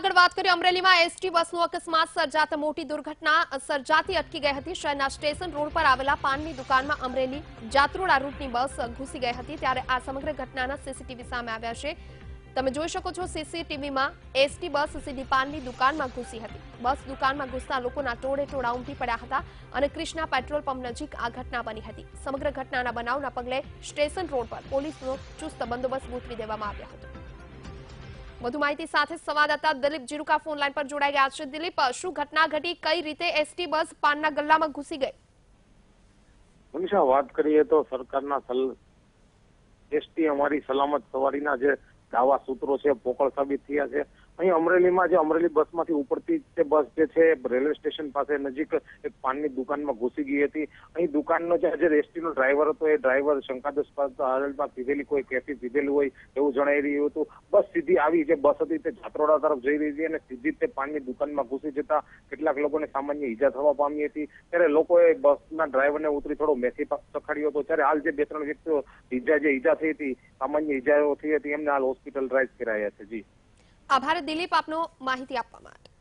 આગળ વાત કરીએ અમરેલીમાં એસટી બસનો અકસ્માત સર્જાતા મોટી દુર્ઘટના સર્જાતી અટકી ગઈ હતી। શહેરના સ્ટેશન રોડ પર આવેલા પાનની દુકાનમાં અમરેલી જાત્રોડા રૂટની બસ ઘૂસી ગઈ હતી ત્યારે આ સમગ્ર ઘટનાના સીસીટીવી સામે આવ્યા છે। તમે જોઈ શકો છો સીસીટીવીમાં એસટી બસ સીધી પાનની દુકાનમાં ઘૂસી હતી। બસ દુકાનમાં ઘૂસતા લોકોના ટોળે ટોળા ઉમટી પડ્યા હતા અને કૃષ્ણા પેટ્રોલ પંપ નજીક આ ઘટના બની હતી। સમગ્ર ઘટનાના બનાવના પગલે સ્ટેશન રોડ પર પોલીસનો ચુસ્ત બંદોબસ્ત ગોઠવી દેવામાં આવ્યો હતો। વધુ માહિતી સાથે સંવાદદાતા દિલીપ જીરુકા ફોન લાઈન પર જોડાઈ ગયા છે। દિલીપ, શું ઘટના ઘટી, કઈ રીતે એસટી બસ પાનના ગલ્લામાં ઘૂસી ગઈ? મનીષા, વાત કરીએ તો સરકારના એસટી અમારી સલામત સવારીના જે દાવા સૂત્રો છે પોકળ સાબિત થયા છે। અહીં અમરેલીમાં જે અમરેલી બસમાંથી ઉપડતી તે બસ જે છે રેલવે સ્ટેશન પાસે નજીક એક પાનની દુકાનમાં ઘૂસી ગઈ હતી। અહીં દુકાનનો જે એસટીનો ડ્રાઈવર હતો એ ડ્રાઈવર શંકાસ્પદ હાલતમાં પીધેલી કોઈ કેફી પીધેલું હોય એવું જણાઈ રહ્યું હતું। બસ સીધી આવી જે બસ હતી તે જાત્રોડા તરફ જઈ રહી હતી અને સીધી તે પાનની દુકાનમાં ઘૂસી જતા કેટલાક લોકોને સામાન્ય ઈજા થવા પામી હતી। ત્યારે લોકોએ બસના ડ્રાઈવરને ઉતરી થોડો મેથી પાક ચખાડ્યો હતો। ત્યારે હાલ જે 2-3 વ્યક્તિઓ ઈજા થઈ હતી, સામાન્ય ઈજાઓ થઈ હતી, એમને હાલ હોસ્પિટલાઇઝ કરાયા છે। જી આભાર દિલીપ, આપનો માહિતી આપવા માટે।